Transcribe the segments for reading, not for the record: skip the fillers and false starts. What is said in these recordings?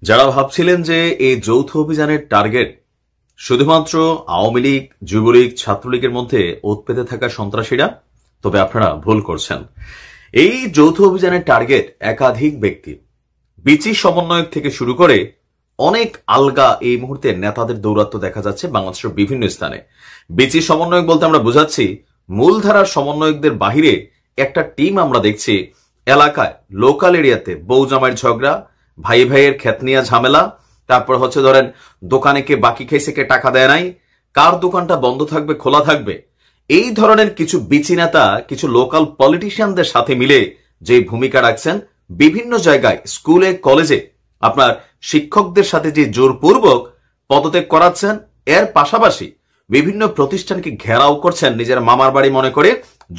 যারা ভাবছিলেন যে এই যৌথ অভিযানের টার্গেট শুধুমাত্র আওয়ামী লীগ, যুবলীগ, ছাত্রলীগের মধ্যে উৎপেতে থাকা সন্ত্রাসীরা, তবে আপনারা ভুল করছেন। এই যৌথ অভিযানের টার্গেট একাধিক ব্যক্তি, বিচি সমন্বয়ক থেকে শুরু করে অনেক আলগা এই মুহূর্তে নেতাদের দৌরাত্ম্য দেখা যাচ্ছে বাংলাদেশের বিভিন্ন স্থানে। বিচি সমন্বয়ক বলতে আমরা বোঝাচ্ছি মূলধারার সমন্বয়কদের বাহিরে একটা টিম আমরা দেখছি এলাকায়, লোকাল এরিয়াতে বউ জামাইয়ের ঝগড়া, ভাই ভাইয়ের ক্ষেত নিয়ে ঝামেলা, তারপর হচ্ছে ধরেন দোকানে কে বাকি খাইছে, কে টাকা দেয় নাই, কার দোকানটা বন্ধ থাকবে খোলা থাকবে, এই ধরনের কিছু বিচি নেতা কিছু লোকাল পলিটিশিয়ানদের সাথে মিলে যে ভূমিকা রাখছেন, বিভিন্ন জায়গায় স্কুলে কলেজে আপনার শিক্ষকদের সাথে যে জোরপূর্বক পদত্যাগ করাচ্ছেন, এর পাশাপাশি বিভিন্ন প্রতিষ্ঠানকে ঘেরাও করছেন নিজের মামার বাড়ি মনে করে,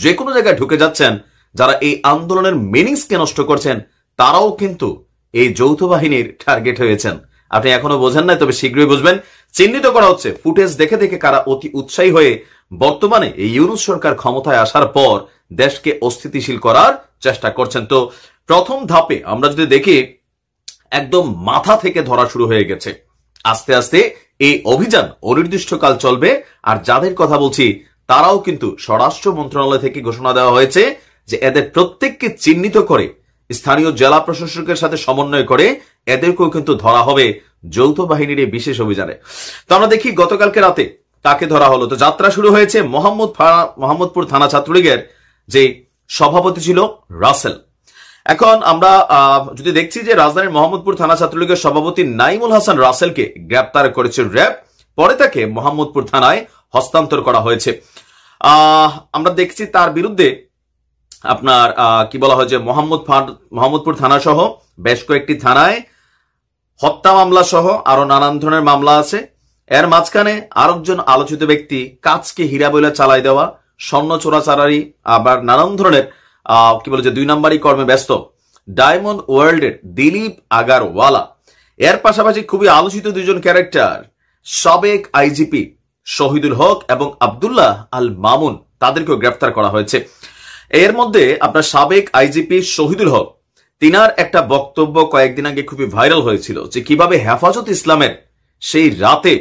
যে কোনো জায়গায় ঢুকে যাচ্ছেন। যারা এই আন্দোলনের মিনিংসকে নষ্ট করছেন তারাও কিন্তু এই যৌথ বাহিনীর টার্গেট হয়েছেন। আপনি এখনো বোঝেন নাই, তবে শীঘ্রই বুঝবেন। চিহ্নিত করা হচ্ছে ফুটেজ দেখে দেখে কারা অতি উৎসাহী হয়ে বর্তমানে এই ইউনূস সরকার ক্ষমতায় আসার পর দেশকে অস্থিতিশীল করার চেষ্টা করছেন। তো প্রথম ধাপে আমরা যদি দেখি, একদম মাথা থেকে ধরা শুরু হয়ে গেছে। আস্তে আস্তে এই অভিযান অনির্দিষ্টকাল চলবে। আর যাদের কথা বলছি তারাও কিন্তু স্বরাষ্ট্র মন্ত্রণালয় থেকে ঘোষণা দেওয়া হয়েছে যে এদের প্রত্যেককে চিহ্নিত করে স্থানীয় জেলা প্রশাসকের সাথে সমন্বয় করে এদেরকেও কিন্তু ধরা হবে যৌথ বাহিনীর এই বিশেষ অভিযানে। তো আমরা দেখি গতকালকে রাতে কাকে ধরা হলো। তো যাত্রা শুরু হয়েছে মোহাম্মদপুর থানা ছাত্রলীগের যে সভাপতি ছিল রাসেল। এখন আমরা যদি দেখছি যে রাজধানীর মোহাম্মদপুর থানা ছাত্রলীগের সভাপতি নাইমুল হাসান রাসেলকে গ্রেপ্তার করেছে র্যাব, পরে তাকে মোহাম্মদপুর থানায় হস্তান্তর করা হয়েছে। আমরা দেখছি তার বিরুদ্ধে আপনার কি বলা হয় যে মোহাম্মদপুর থানা সহ বেশ কয়েকটি থানায় হত্যা মামলা সহ আরো নানান ধরনের মামলা আছে। এর মাঝখানে আরেকজন আলোচিত ব্যক্তি কাজকে হীরা বলে চালাই দেওয়া, স্বর্ণ চোরাচালারি, আবার নানান ধরনের কি বলে যে 2 নম্বরই কর্মে ব্যস্ত ডায়মন্ড ওয়ার্ল্ডের দিলীপ আগারওয়ালা। এর পাশাপাশি খুবই আলোচিত দুইজন ক্যারেক্টার সাবেক আইজিপি শহীদুল হক এবং আব্দুল্লাহ আল মামুন, তাদেরকেও গ্রেফতার করা হয়েছে। এর মধ্যে আপনার সাবেক আইজিপি শহীদুল হক, তিনার একটা বক্তব্য কয়েকদিন আগে খুবই ভাইরাল হয়েছিল যে কিভাবে হেফাজত ইসলামের সেই রাতে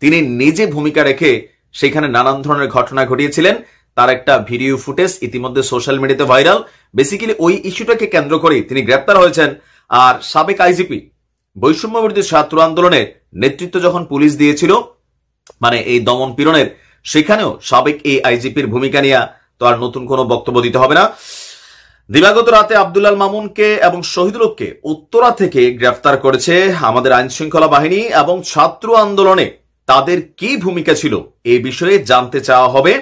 তিনি নিজে ভূমিকা রেখে সেখানে নানান ধরনের ঘটনা ঘটিয়েছিলেন। তার একটা ভিডিও ফুটেজ ইতিমধ্যে সোশ্যাল মিডিয়াতে ভাইরাল। বেসিক্যালি ওই ইস্যুটাকে কেন্দ্র করে তিনি গ্রেপ্তার হয়েছেন। আর সাবেক আইজিপি বৈষম্য বিরোধী ছাত্র আন্দোলনের নেতৃত্ব যখন পুলিশ দিয়েছিল, মানে এই দমন পীড়নের, সেখানেও সাবেক এই আইজিপির ভূমিকা নিয়ে তো আর নতুন কোনো বক্তব্য দিতে হবে না। দিবাগত রাতে আব্দুল্লাহ মামুনকে এবং শহীদুলকে উত্তরা থেকে গ্রেফতার করেছে আমাদের আইন শৃঙ্খলা বাহিনী, এবং ছাত্র আন্দোলনে তাদের কি ভূমিকা ছিল এই বিষয়ে জানতে চাওয়া হবে।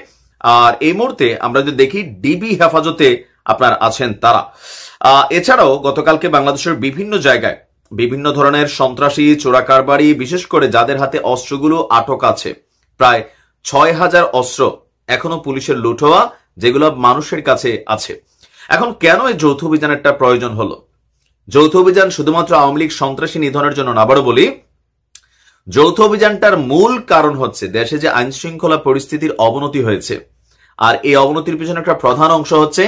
আর এই মুহূর্তে আমরা যদি দেখি ডিবি হেফাজতে আপনার আছেন তারা। এছাড়াও গতকালকে বাংলাদেশের বিভিন্ন জায়গায় বিভিন্ন ধরনের সন্ত্রাসী, চোরাকারবারি, বিশেষ করে যাদের হাতে অস্ত্রগুলো আটক আছে, প্রায় 6000 অস্ত্র এখনো পুলিশের লুট হওয়া, যেগুলো মানুষের কাছে আছে। এখন কেন এই যৌথ অভিযানেরটা প্রয়োজন হলো? যৌথ অভিযান শুধুমাত্র আওয়ামী লীগ সন্ত্রাসী নিধনের জন্য না, আবারও বলি, যৌথ অভিযানটার মূল কারণ হচ্ছে দেশে যে আইন শৃঙ্খলা পরিস্থিতির অবনতি হয়েছে। আর এই অবনতির পিছনে একটা প্রধান অংশ হচ্ছে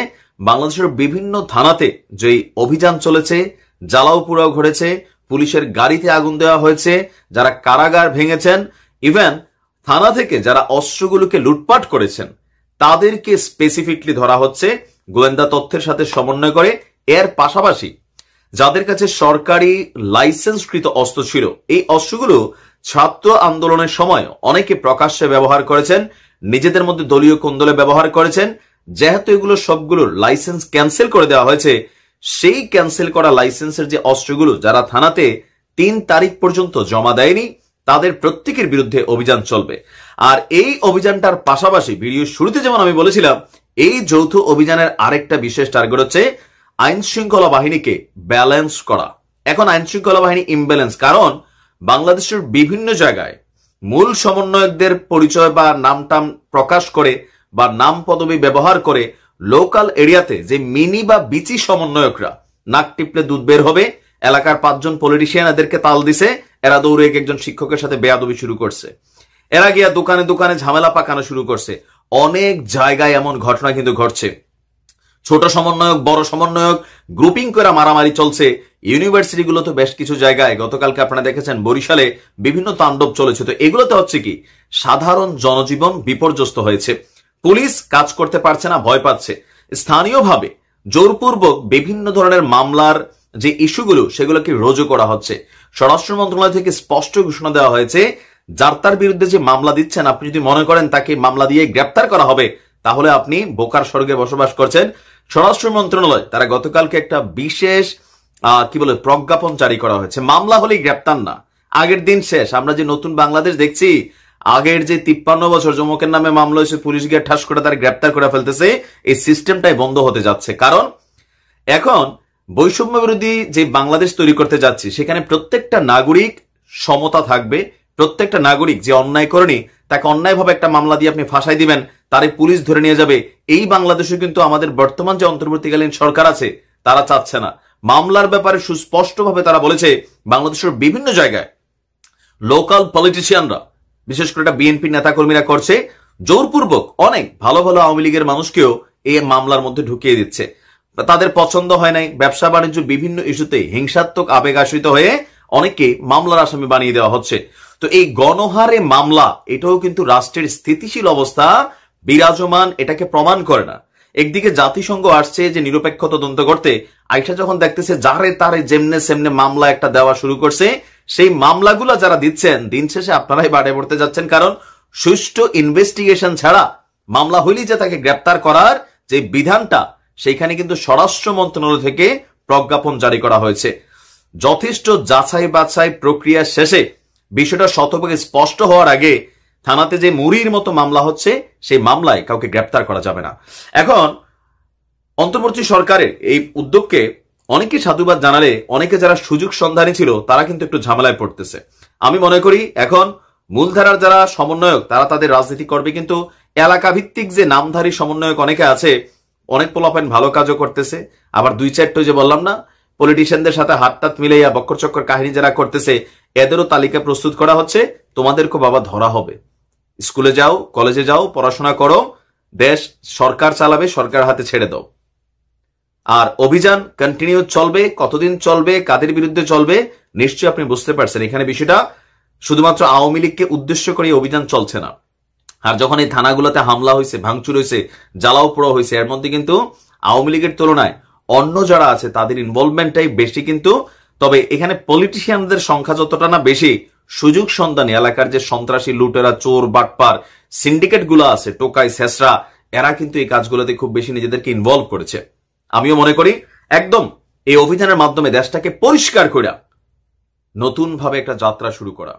বাংলাদেশের বিভিন্ন থানাতে যে অভিযান চলেছে, জ্বালাও পোড়াও ঘটেছে, পুলিশের গাড়িতে আগুন দেওয়া হয়েছে, যারা কারাগার ভেঙেছেন, ইভেন থানা থেকে যারা অস্ত্রগুলোকে লুটপাট করেছেন তাদেরকে স্পেসিফিকলি ধরা হচ্ছে গোয়েন্দা তথ্যের সাথে সমন্বয় করে। এর পাশাপাশি যাদের কাছে সরকারি লাইসেন্সকৃত অস্ত্র ছিল, এই অস্ত্রগুলো ছাত্র আন্দোলনের সময় অনেকে প্রকাশ্যে ব্যবহার করেছেন, নিজেদের মধ্যে দলীয় কোন্দলে ব্যবহার করেছেন। যেহেতু এগুলো সবগুলোর লাইসেন্স ক্যান্সেল করে দেওয়া হয়েছে, সেই ক্যান্সেল করা লাইসেন্সের যে অস্ত্রগুলো যারা থানাতে 3 তারিখ পর্যন্ত জমা দেয়নি, তাদের প্রত্যেকের বিরুদ্ধে অভিযান চলবে। আর এই অভিযানটার পাশাপাশি ভিডিও শুরুতে যেমন আমি বলেছিলাম, এই যৌথ অভিযানের আরেকটা বিশেষ টার্গেট হচ্ছে আইন শৃঙ্খলা বাহিনীকে ব্যালেন্স করা। এখন আইন শৃঙ্খলা বাহিনী ইমব্যালেন্স, কারণ বাংলাদেশের বিভিন্ন জায়গায় মূল সমন্বয়কদের পরিচয় বা নামটাম প্রকাশ করে বা নাম পদবি ব্যবহার করে লোকাল এরিয়াতে যে মিনি বা বিচি সমন্বয়করা নাক টিপলে দুধ বের হবে, এলাকার 5 জন পলিটিশিয়ান এদেরকে তাল দিছে, এরা দৌড়ে একজন শিক্ষকের সাথে বেয়াদবি শুরু করছে, এরা গিয়া দোকানে দোকানে ঝামেলা পাকানো শুরু করছে। অনেক জায়গায় এমন ঘটনা কিন্তু ঘটছে। ছোট সমন্বয়ক, বড় সমন্বয়ক, গ্রুপিং করে মারামারি চলছে ইউনিভার্সিটিগুলোতে। বেশ কিছু জায়গায় গতকালকে আপনারা দেখেছেন বরিশালে বিভিন্ন তাণ্ডব চলেছে। তো এগুলোতে হচ্ছে কি, সাধারণ জনজীবন বিপর্যস্ত হয়েছে, পুলিশ কাজ করতে পারছে না, ভয় পাচ্ছে। স্থানীয়ভাবে জোরপূর্বক বিভিন্ন ধরনের মামলার যে ইস্যুগুলো সেগুলোকে রোজু করা হচ্ছে। স্বরাষ্ট্র মন্ত্রণালয় থেকে স্পষ্ট ঘোষণা দেওয়া হয়েছে, যার তার বিরুদ্ধে যে মামলা দিচ্ছেন, আপনি যদি মনে করেন তাকে মামলা দিয়ে গ্রেপ্তার করা হবে, তাহলে আপনি বোকার স্বর্গে বসবাস করছেন। স্বরাষ্ট্র মন্ত্রণালয় তারা গতকালকে একটা বিশেষ প্রজ্ঞাপন জারি করা হয়েছে। মামলা হলেই গ্রেপ্তার না, আগের দিন শেষ। আমরা যে নতুন বাংলাদেশ দেখছি, আগের যে 53 বছর যমকের নামে মামলা হয়েছে, পুলিশ গিয়ে ঠাস করে তারা গ্রেপ্তার করে ফেলতেছে, এই সিস্টেমটাই বন্ধ হতে যাচ্ছে। কারণ এখন বৈষম্য বিরোধী যে বাংলাদেশ তৈরি করতে যাচ্ছি, সেখানে প্রত্যেকটা নাগরিক সমতা থাকবে। প্রত্যেকটা নাগরিক যে অন্যায় করেনি, তাকে অন্যায়ভাবে একটা মামলা দিয়ে আপনি ফাঁসাই দিবেন, তারে পুলিশ ধরে নিয়ে যাবে। এই বাংলাদেশে কিন্তু আমাদের বর্তমান যে অন্তর্বর্তীকালীন সরকার আছে তারা চাচ্ছে না। মামলার ব্যাপারে সুস্পষ্টভাবে তারা বলেছে, বাংলাদেশের বিভিন্ন জায়গায় লোকাল পলিটিশিয়ানরা, বিশেষ করে এটা বিএনপি নেতাকর্মীরা করছে, জোরপূর্বক অনেক ভালো ভালো আওয়ামী লীগের মানুষকেও এই মামলার মধ্যে ঢুকিয়ে দিচ্ছে। তাদের পছন্দ হয় নাই, ব্যবসা বাণিজ্য বিভিন্ন ইস্যুতে হিংসাত্মক আবেগ আশ্রিত হয়ে অনেককে মামলার আসামি বানিয়ে দেওয়া হচ্ছে। তো এই গণহারে মামলা, এটাও কিন্তু রাষ্ট্রের স্থিতিশীল অবস্থা বিরাজমান, এটাকে প্রমাণ করে না। একদিকে জাতিসংঘ আসছে যে নিরপেক্ষ তদন্ত করতে, আইসা যখন দেখতেছে যারে তারে যেমনে সেমনে মামলা একটা দেওয়া শুরু করছে, সেই মামলাগুলো যারা দিচ্ছেন, দিন শেষে আপনারাই বাড়ে পড়তে যাচ্ছেন। কারণ সুষ্ঠু ইনভেস্টিগেশন ছাড়া মামলা হইলেই যে তাকে গ্রেপ্তার করার যে বিধানটা, সেইখানে কিন্তু স্বরাষ্ট্র মন্ত্রণালয় থেকে প্রজ্ঞাপন জারি করা হয়েছে। যথেষ্ট যাচাই বাছাই প্রক্রিয়া শেষে বিষয়টা শতভাগে স্পষ্ট হওয়ার আগে থানাতে যে মুড়ির মতো মামলা হচ্ছে, সেই মামলায় কাউকে গ্রেপ্তার করা যাবে না। এখন অন্তর্বর্তী সরকারের এই উদ্যোগকে অনেকে সাধুবাদ জানালে, অনেকে যারা সুযোগ সন্ধানী ছিল তারা কিন্তু একটু ঝামেলায় পড়তেছে। আমি মনে করি এখন মূলধারার যারা সমন্বয়ক তারা তাদের রাজনীতি করবে, কিন্তু এলাকা ভিত্তিক যে নামধারী সমন্বয়ক অনেকে আছে, অনেক পোলাপান ভালো কাজও করতেছে, আবার দুই চারটা যে বললাম না, পলিটিশিয়ানদের সাথে হাত টাত মিলাইয়া বক্কর চক্কর কাহিনী যারা করতেছে, এদেরও তালিকা প্রস্তুত করা হচ্ছে। তোমাদেরকে বাবা ধরা হবে। স্কুলে যাও, কলেজে যাও, পড়াশোনা করো, দেশ সরকার চালাবে, সরকার হাতে ছেড়ে দাও। আর অভিযান কন্টিনিউ চলবে, কতদিন চলবে, কাদের বিরুদ্ধে চলবে, নিশ্চয়ই আপনি বুঝতে পারছেন। এখানে বিষয়টা শুধুমাত্র আওয়ামী লীগকে উদ্দেশ্য করে অভিযান চলছে না। আর যখন এই থানাগুলোতে হামলা হয়েছে, ভাঙচুর হয়েছে, জ্বালাও পোড়া হয়েছে, এর মধ্যে কিন্তু আওয়ামী লীগের তুলনায় অন্য যারা আছে তাদের ইনভলভমেন্টটাই বেশি। কিন্তু তবে এখানে পলিটিশিয়ানদের সংখ্যা যতটা না বেশি, সুযোগ সন্ধানী এলাকার যে সন্ত্রাসী, লুটেরা, চোর, বাটপার সিন্ডিকেট গুলো আছে, টোকাই, শেষরা, এরা কিন্তু এই কাজগুলোতে খুব বেশি নিজেদেরকে ইনভলভ করেছে। আমিও মনে করি একদম এই অভিযানের মাধ্যমে দেশটাকে পরিষ্কার করে নতুন ভাবে একটা যাত্রা শুরু করা।